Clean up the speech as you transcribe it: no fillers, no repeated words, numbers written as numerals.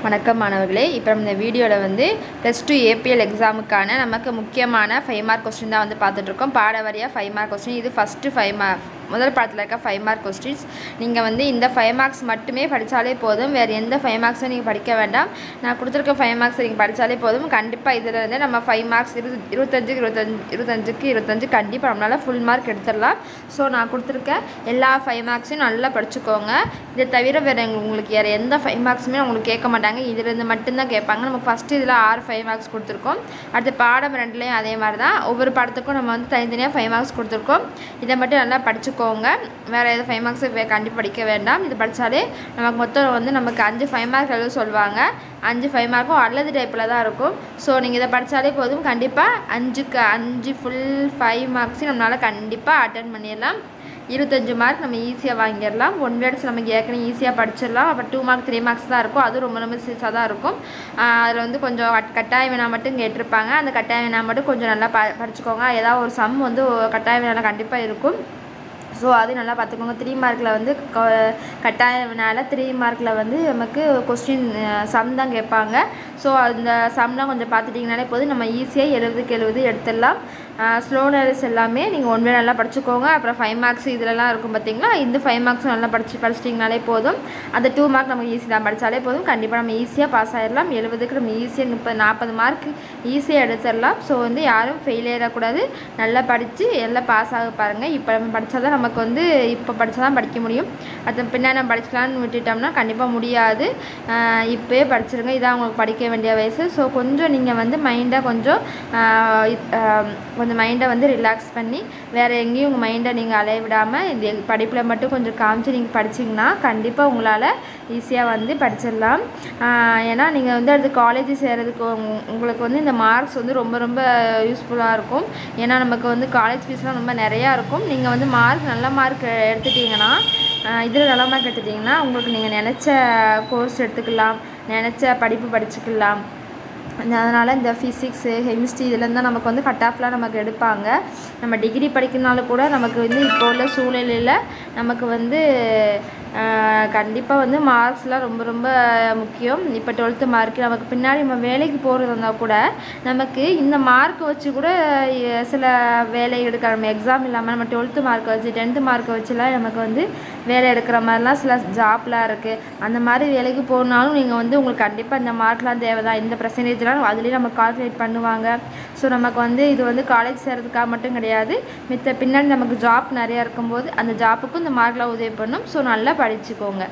வணக்கம் மாணவர்களே. இப்போ நம்ம இந்த வீடியோவில் வந்து +2 ஏபிஎல் எக்ஸாமுக்கான நமக்கு முக்கியமான 5 மார்க் கொஸ்டின் தான் வந்து பார்த்துட்ருக்கோம். பாட வாரியாக 5 மார்க் கொஸ்டின். இது ஃபஸ்ட்டு 5 மார்க் முதல் பாடத்தில் இருக்க 5 மார்க் கொஸ்டின்ஸ். நீங்கள் வந்து இந்த 5 மார்க்ஸ் மட்டுமே படித்தாலே போதும், வேறு எந்த 5 மார்க்ஸும் நீங்கள் படிக்க வேண்டாம். நான் கொடுத்துருக்க 5 மார்க்ஸ் நீங்கள் படித்தாலே போதும். கண்டிப்பாக இதில் வந்து நம்ம 5 மார்க்ஸ் 25 கண்டிப்பாக நம்மளால் ஃபுல் மார்க் எடுத்துடலாம். ஸோ நான் கொடுத்துருக்க எல்லா 5 மார்க்ஸையும் நல்லா படிச்சுக்கோங்க. இதை தவிர உங்களுக்கு வேறு எந்த 5 மார்க்ஸுமே உங்களுக்கு கேட்க மாட்டாங்க, இதிலேருந்து மட்டும்தான் கேட்பாங்க. நம்ம ஃபஸ்ட்டு இதில் 6 5 மார்க்ஸ் கொடுத்துருக்கோம். அடுத்து பாடம் 2லேயும் அதே மாதிரி தான். ஒவ்வொரு பாடத்துக்கும் நம்ம வந்து தனித்தனியாக 5 மார்க்ஸ் கொடுத்துருக்கோம். இதை மட்டும் நல்லா படிச்சுக்கோங்க. வேறு எதுவும் 5 மார்க்ஸ் கண்டிப்பாக படிக்க வேண்டாம். இது படித்தாலே நமக்கு மொத்தம் வந்து நமக்கு 5 5 மார்க் எழுத சொல்லுவாங்க. 5 5 மார்க்கும் அல்லது டைப்பில் தான் இருக்கும். ஸோ நீங்கள் இதை படித்தாலே போதும். கண்டிப்பாக 5 ஃபுல் 5 மார்க்ஸையும் நம்மளால் கண்டிப்பாக அட்டன் பண்ணிடலாம். 25 மார்க் நம்ம ஈஸியாக வாங்கிடலாம். 1 வேர்ட்ஸ் நமக்கு ஏற்கனவே ஈஸியாக படிச்சிடலாம். அப்புறம் 2 மார்க் 3 மார்க்ஸ் தான் இருக்கும். அதுவும் ரொம்ப சீஸாக தான் இருக்கும். அதில் வந்து கொஞ்சம் கட்டாய வினா மட்டும் கேட்டிருப்பாங்க. அந்த கட்டாய வினா மட்டும் கொஞ்சம் நல்லா படிச்சுக்கோங்க. ஏதாவது ஒரு சம் வந்து கட்டாய வினாவில் கண்டிப்பாக இருக்கும். ஸோ அது நல்லா பார்த்துக்கோங்க. 3 மார்க்கில் வந்து கட்டாய வினாவில் 3 மார்க்கில் வந்து நமக்கு கொஸ்டின் சம் தான் கேட்பாங்க. ஸோ அந்த சம்லாம் கொஞ்சம் பார்த்துட்டிங்கனாலே போதும், நம்ம ஈஸியாக 70க்கு 70 எடுத்துடலாம். ஸ்லோனர்ஸ் எல்லாமே நீங்கள் 1 வேர்ட் நல்லா படிச்சுக்கோங்க. அப்புறம் 5 மார்க்ஸ் இதிலலாம் இருக்கும் பார்த்தீங்களா, இந்த 5 மார்க்ஸும் நல்லா படிச்சிட்டிங்கனாலே போதும். அந்த 2 மார்க் நமக்கு ஈஸி தான், படித்தாலே போதும். கண்டிப்பாக நம்ம ஈஸியாக பாஸ் ஆகிடலாம். 70க்கு நம்ம ஈஸியாக 30 40 மார்க் ஈஸியாக எடுத்துடலாம். ஸோ வந்து யாரும் ஃபெயில் ஆகிடக்கூடாது. நல்லா படித்து எல்லாம் பாஸ் ஆக பாருங்கள். இப்போ நம்ம படித்தா தான் நமக்கு வந்து இப்போ படித்தா தான் படிக்க முடியும். அது பின்னாடி நம்ம படிக்கலான்னு விட்டுட்டோம்னா கண்டிப்பாக முடியாது. இப்போயே படிச்சிருங்க. இதான் உங்களுக்கு படிக்க வேண்டிய வயசு. ஸோ கொஞ்சம் நீங்கள் வந்து மைண்டை கொஞ்சம் மைண்டை வந்து ரிலாக்ஸ் பண்ணி வேறு எங்கேயும் உங்கள் மைண்டை நீங்கள் அலைய விடாமல் இந்த படிப்பில் மட்டும் கொஞ்சம் காமிச்சு நீங்கள் படிச்சிங்கன்னா கண்டிப்பாக உங்களால் ஈஸியாக வந்து படிச்சிடலாம். ஏன்னா நீங்கள் வந்து அடுத்து காலேஜ் சேர்கிறதுக்கு உங்களுக்கு வந்து இந்த மார்க்ஸ் வந்து ரொம்ப யூஸ்ஃபுல்லாக இருக்கும். ஏன்னா நமக்கு வந்து காலேஜ் ஃபீஸ்லாம் ரொம்ப நிறையா இருக்கும். நீங்கள் வந்து நல்ல மார்க் எடுத்துட்டிங்கன்னா, இதில் நல்ல மார்க் எடுத்துட்டிங்கன்னா உங்களுக்கு நீங்கள் நினச்ச கோர்ஸ் எடுத்துக்கலாம், நினச்ச படிப்பு படிச்சுக்கலாம். அதனால் இந்த ஃபிசிக்ஸு கெமிஸ்ட்ரி இதுலேருந்து தான் நமக்கு வந்து கட் ஆஃப்லாம் நமக்கு எடுப்பாங்க. நம்ம டிகிரி படிக்கிறனால கூட நமக்கு வந்து இப்போ உள்ள சூழ்நிலையில் நமக்கு வந்து கண்டிப்பாக வந்து மார்க்ஸ்லாம் ரொம்ப முக்கியம். இப்போ 12th மார்க்கு நமக்கு பின்னாடி நம்ம வேலைக்கு போகிறது இருந்தால் கூட நமக்கு இந்த மார்க் வச்சு கூட சில வேலை எடுக்க, நம்ம எக்ஸாம் இல்லாமல் நம்ம 12th மார்க் வச்சு 10th மார்க்கை வச்சுலாம் நமக்கு வந்து வேலை எடுக்கிற மாதிரிலாம் சில ஜாப்லாம் இருக்குது. அந்த மாதிரி வேலைக்கு போனாலும் நீங்கள் வந்து உங்களுக்கு கண்டிப்பாக இந்த மார்க்லாம் தேவை தான். இந்த பர்சன்டேஜ்லாம் அதுலேயும் நம்ம கால்குலேட் பண்ணுவாங்க. ஸோ நமக்கு வந்து இது வந்து காலேஜ் சேர்கிறதுக்காக மட்டும் கிடையாது, பின்னாடி நமக்கு ஜாப் நிறையா இருக்கும்போது அந்த ஜாப்புக்கும் இந்த மார்க்லாம் உதவி பண்ணும். ஸோ நல்லா படிச்சுக்கோங்க.